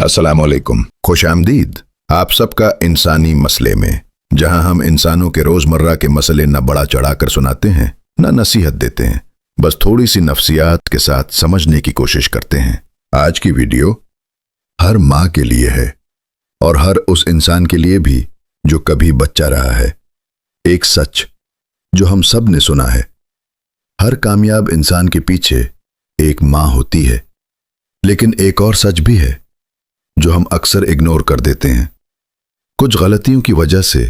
अस्सलामुअलैकुम, खुश आमदीद आप सबका इंसानी मसले में, जहां हम इंसानों के रोजमर्रा के मसले न बढ़ा चढ़ाकर सुनाते हैं न नसीहत देते हैं, बस थोड़ी सी नफ्सियात के साथ समझने की कोशिश करते हैं। आज की वीडियो हर माँ के लिए है और हर उस इंसान के लिए भी जो कभी बच्चा रहा है। एक सच जो हम सब ने सुना है, हर कामयाब इंसान के पीछे एक माँ होती है। लेकिन एक और सच भी है जो हम अक्सर इग्नोर कर देते हैं। कुछ गलतियों की वजह से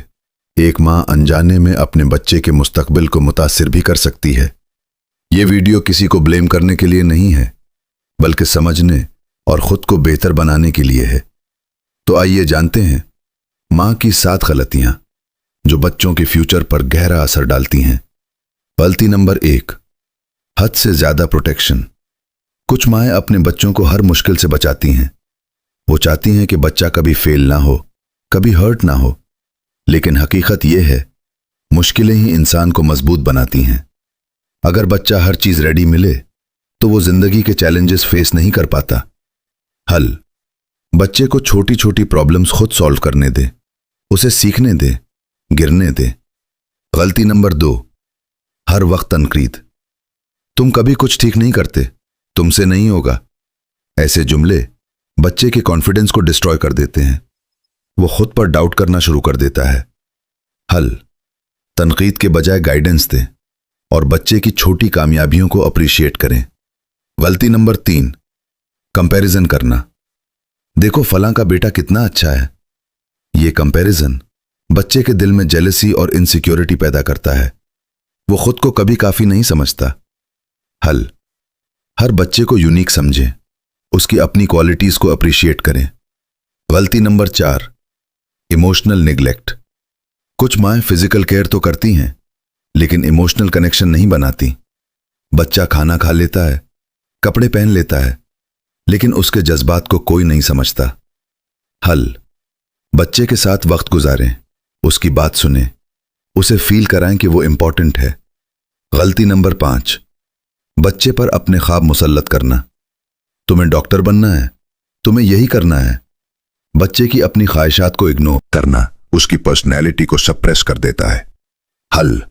एक माँ अनजाने में अपने बच्चे के मुस्तकबिल को मुतासिर भी कर सकती है। ये वीडियो किसी को ब्लेम करने के लिए नहीं है, बल्कि समझने और खुद को बेहतर बनाने के लिए है। तो आइए जानते हैं माँ की 7 गलतियां जो बच्चों के फ्यूचर पर गहरा असर डालती हैं। गलती नंबर 1, हद से ज्यादा प्रोटेक्शन। कुछ माएँ अपने बच्चों को हर मुश्किल से बचाती हैं। वो चाहती हैं कि बच्चा कभी फेल ना हो, कभी हर्ट ना हो। लेकिन हकीकत यह है, मुश्किलें ही इंसान को मजबूत बनाती हैं। अगर बच्चा हर चीज रेडी मिले तो वो जिंदगी के चैलेंजेस फेस नहीं कर पाता। हल, बच्चे को छोटी छोटी प्रॉब्लम्स खुद सॉल्व करने दे, उसे सीखने दे, गिरने दे। गलती नंबर 2, हर वक्त तनकीद। तुम कभी कुछ ठीक नहीं करते, तुमसे नहीं होगा। ऐसे जुमले बच्चे के कॉन्फिडेंस को डिस्ट्रॉय कर देते हैं। वो खुद पर डाउट करना शुरू कर देता है। हल, तनकीद के बजाय गाइडेंस दें और बच्चे की छोटी कामयाबियों को अप्रिशिएट करें। गलती नंबर 3, कंपैरिजन करना। देखो फलां का बेटा कितना अच्छा है। ये कंपैरिजन बच्चे के दिल में जेलसी और इनसिक्योरिटी पैदा करता है। वो खुद को कभी काफी नहीं समझता। हल, हर बच्चे को यूनिक समझें, उसकी अपनी क्वालिटीज को अप्रिशिएट करें। गलती नंबर 4, इमोशनल निगलेक्ट। कुछ माएँ फिजिकल केयर तो करती हैं, लेकिन इमोशनल कनेक्शन नहीं बनाती। बच्चा खाना खा लेता है, कपड़े पहन लेता है, लेकिन उसके जज्बात को कोई नहीं समझता। हल, बच्चे के साथ वक्त गुजारें, उसकी बात सुनें, उसे फील कराएं कि वो इंपॉर्टेंट है। गलती नंबर 5, बच्चे पर अपने ख्वाब मुसल्लत करना। तुम्हें डॉक्टर बनना है, तुम्हें यही करना है। बच्चे की अपनी ख्वाहिशात को इग्नोर करना उसकी पर्सनैलिटी को सप्रेस कर देता है। हल,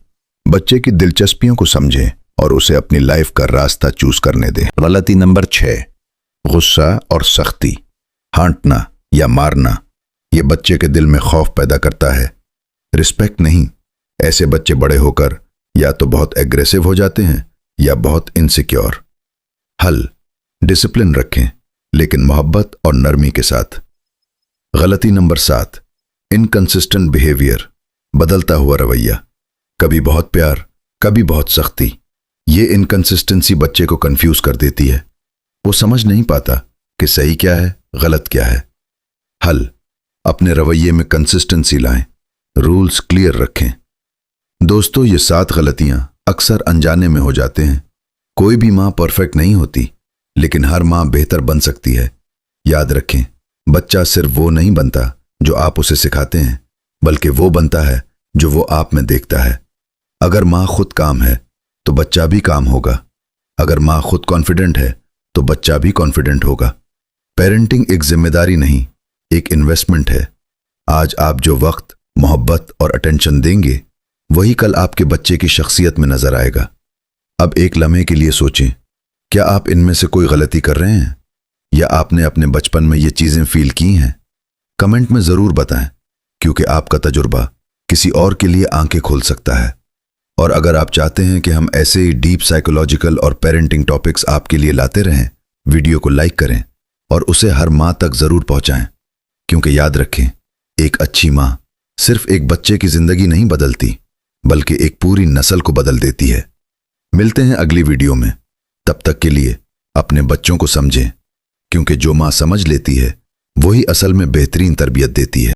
बच्चे की दिलचस्पियों को समझें और उसे अपनी लाइफ का रास्ता चूज करने दें। गलती नंबर 6, गुस्सा और सख्ती। हांटना या मारना यह बच्चे के दिल में खौफ पैदा करता है, रिस्पेक्ट नहीं। ऐसे बच्चे बड़े होकर या तो बहुत एग्रेसिव हो जाते हैं या बहुत इनसिक्योर। हल, डिसिप्लिन रखें, लेकिन मोहब्बत और नरमी के साथ। गलती नंबर 7, इनकंसिस्टेंट बिहेवियर। बदलता हुआ रवैया, कभी बहुत प्यार, कभी बहुत सख्ती। ये इनकंसिस्टेंसी बच्चे को कंफ्यूज कर देती है। वो समझ नहीं पाता कि सही क्या है, गलत क्या है। हल, अपने रवैये में कंसिस्टेंसी लाएं, रूल्स क्लियर रखें। दोस्तों, ये 7 गलतियां अक्सर अनजाने में हो जाते हैं। कोई भी माँ परफेक्ट नहीं होती, लेकिन हर माँ बेहतर बन सकती है। याद रखें, बच्चा सिर्फ वो नहीं बनता जो आप उसे सिखाते हैं, बल्कि वो बनता है जो वो आप में देखता है। अगर माँ खुद काम है तो बच्चा भी काम होगा। अगर माँ खुद कॉन्फिडेंट है तो बच्चा भी कॉन्फिडेंट होगा। पेरेंटिंग एक जिम्मेदारी नहीं, एक इन्वेस्टमेंट है। आज आप जो वक्त, मोहब्बत और अटेंशन देंगे, वही कल आपके बच्चे की शख्सियत में नजर आएगा। अब एक लम्हे के लिए सोचें, क्या आप इनमें से कोई गलती कर रहे हैं या आपने अपने बचपन में ये चीजें फील की हैं? कमेंट में जरूर बताएं, क्योंकि आपका तजुर्बा किसी और के लिए आंखें खोल सकता है। और अगर आप चाहते हैं कि हम ऐसे ही डीप साइकोलॉजिकल और पेरेंटिंग टॉपिक्स आपके लिए लाते रहें, वीडियो को लाइक करें और उसे हर माँ तक जरूर पहुंचाएं, क्योंकि याद रखें, एक अच्छी माँ सिर्फ एक बच्चे की जिंदगी नहीं बदलती, बल्कि एक पूरी नस्ल को बदल देती है। मिलते हैं अगली वीडियो में। तब तक के लिए अपने बच्चों को समझें, क्योंकि जो माँ समझ लेती है वही असल में बेहतरीन तरबियत देती है।